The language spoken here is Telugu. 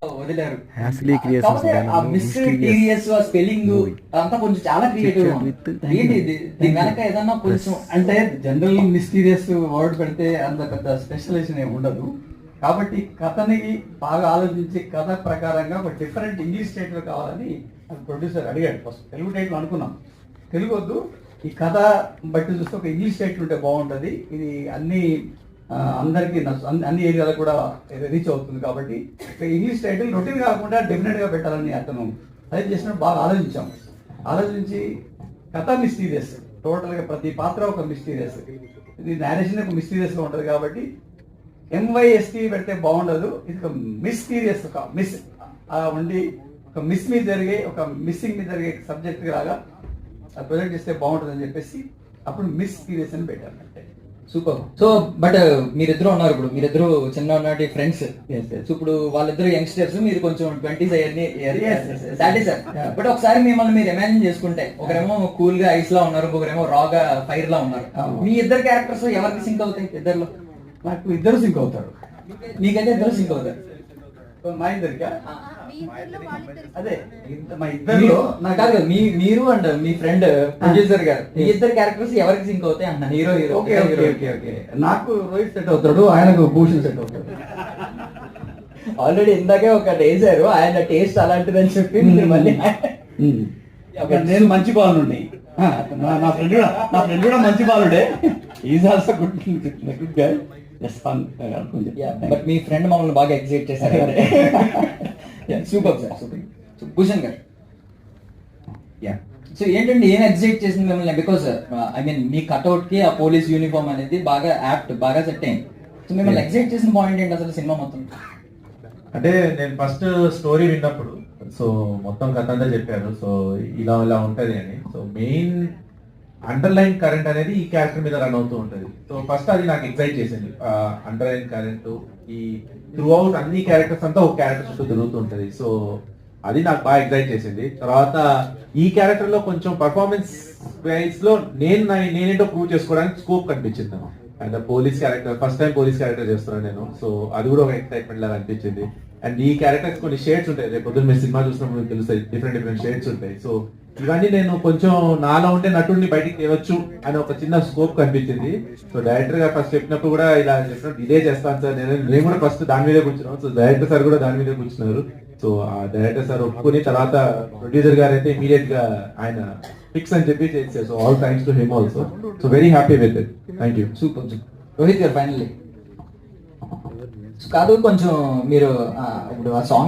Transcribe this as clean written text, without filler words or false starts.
వదిలారు. హ్యాస్లీ కాకపోతే ఆ మిస్టీరియస్ స్పెల్లింగ్ అంతా కొంచెం చాలా క్రియేటివ్ ఏంటి దీని వెనక ఏదన్నా కొంచెం అంటే జనరల్ మిస్టీరియస్ వర్డ్ పెడితే అంత పెద్ద స్పెషలైజేషన్ ఏమి ఉండదు. కాబట్టి కథని బాగా ఆలోచించి కథ ప్రకారంగా ఒక డిఫరెంట్ ఇంగ్లీష్ టైటిల్ కావాలని ప్రొడ్యూసర్ అడిగాడు. ఫస్ట్ తెలుగు టైటిల్ అనుకున్నాం, తెలుగు వద్దు, ఈ కథ బట్టి చూస్తే ఒక ఇంగ్లీష్ టైటిల్ ఉంటే బాగుంటుంది, ఇది అందరికీ అన్ని ఏరియాలకు కూడా రీచ్ అవుతుంది. కాబట్టి ఇంగ్లీష్ టైటిల్ రొటీన్ కాకుండా డెఫినెట్గా పెట్టాలని అతను సజెస్ట్ చేసినప్పుడు బాగా ఆలోచించి కథ మిస్టీరియస్, టోటల్గా ప్రతి పాత్ర ఒక మిస్టీరియస్, ఇది నేరేషన్ ఒక మిస్టీరియస్గా ఉంటుంది. కాబట్టి ఎంవైఎస్టీ పెడితే బాగుండదు, ఇది ఒక మిస్టీరియస్, ఒక మిస్ ఉండి ఒక మిస్ మీద జరిగే, ఒక మిస్సింగ్ మీద జరిగే సబ్జెక్ట్ లాగా ప్రొజెక్ట్ చేస్తే బాగుంటుంది అని చెప్పేసి అప్పుడు మిస్టీరియస్ అని పెట్టారు. అంటే సూపర్. సో బట్ మీరిద్దరు ఉన్నారు, ఇప్పుడు మీరిద్దరు చిన్న నాటి ఫ్రెండ్స్. సో ఇప్పుడు వాళ్ళిద్దరు యంగ్స్టర్స్, మీరు కొంచెం 20s అయ్యారు సార్. బట్ ఒకసారి మిమ్మల్ని మీరు ఇమాజిన్ చేసుకుంటే, ఒకరేమో కూల్ గా ఐస్ లా ఉన్నారు, ఒకరేమో రాగా ఫైర్ లా ఉన్నారు. మీ ఇద్దరు క్యారెక్టర్స్ ఎవరికి సింక్ అవుతాయి? ఇద్దరులో నాకు ఇద్దరు సింక్ అవుతారు. మీకైతే ఇద్దరు సింక్ అవుతారు. మా ఇద్దరికా అదే మా ఇద్దరు నాకు కాదు, మీరు అండ్ మీ ఫ్రెండ్ ప్రొడ్యూసర్ గారు, మీ ఇద్దరు క్యారెక్టర్స్ ఎవరికి సింక్ అవుతాయి అన్న? Hero hero. ఓకే. నాకు రోహిత్ సెట్ అవుతాడు, ఆయనకు భూషణ్ సెట్ అవుతాడు. ఆల్రెడీ ఇందాకే ఒకటి వేసారు, ఆయన టేస్ట్ అలాంటిదని చెప్పి మళ్ళీ నేను మంచి బాలుండి, నా ఫ్రెండ్ కూడా మంచి బాలుడే. Is also good guy. But మీ ఫ్రెండ్ మమ్మల్ని బాగా ఎగ్జైట్ చేశారు. Super sir, super. భూషణ్ గారు, సో ఏంటంటే ఏం ఎగ్జైట్ చేసింది మిమ్మల్ని? Because I mean me cutout కి ఆ పోలీస్ యూనిఫామ్ అనేది బాగా యాప్ట్, బాగా సెట్ అయింది. సో మిమ్మల్ని ఎగ్జైట్ చేసిన పాయింట్ ఏంటి అసలు సినిమా మొత్తం? అంటే నేను ఫస్ట్ స్టోరీ విన్నప్పుడు, సో మొత్తం కథ అంతా చెప్పారు, సో ఇలా ఉంటది అని. సో మెయిన్ అండర్లైన్ కరెంట్ అనేది ఈ క్యారెక్టర్ మీద రన్ అవుతూ ఉంటుంది. సో ఫస్ట్ అది నాకు ఎక్సైట్ చేసింది. అండర్లైన్ కరెంట్ ఈ త్రూ అవుట్ అన్ని క్యారెక్టర్స్ అంతా ఒక క్యారెక్టర్ చుట్టూ తిరుగుతూ ఉంటుంది. సో అది నాకు బాగా ఎక్సైట్ చేసింది. తర్వాత ఈ క్యారెక్టర్ లో కొంచెం పర్ఫార్మెన్స్ వైజ్ లో నేనేంటో ప్రూవ్ చేసుకోవడానికి స్కోప్ కనిపించింది. And police character, first time police character చేస్తున్నాను నేను. సో అది కూడా ఒక ఎక్సైట్మెంట్ లాగా అనిపించింది. అండ్ ఈ క్యారెక్టర్స్ కొన్ని షేడ్స్ ఉంటాయి, రేపు పొద్దున్న మీరు సినిమా చూసినప్పుడు మీకు తెలుస్తాయి, డిఫరెంట్ షేడ్స్ ఉంటాయి. సో ఇవన్నీ నేను కొంచెం నాలో ఉంటే నటుడిని బయటికి తేవచ్చు అని ఒక చిన్న స్కోప్ కనిపించింది. సో డైరెక్టర్ గారు ఫస్ట్ చెప్పినప్పుడు కూడా ఇలా చెప్పినప్పుడు ఇదే చేస్తాను సార్, నేను కూడా ఫస్ట్ దాని మీదే కూర్చున్నాను. సో డైరెక్టర్ సార్ కూడా దాని మీదే కూర్చున్నారు. సో ఆ డైరెక్టర్ సార్ ఒప్పుకుని తర్వాత ప్రొడ్యూసర్ గారు అయితే ఇమీడియట్ గా ఆయన ఫిక్స్ అని చెప్పి చేశారు. So all thanks to him also. So very happy with it. Thank you. Super. Rohit గారు ఫైనల్లీ కాదు, కొంచెం మీరు ఇప్పుడు ఆ సాంగ్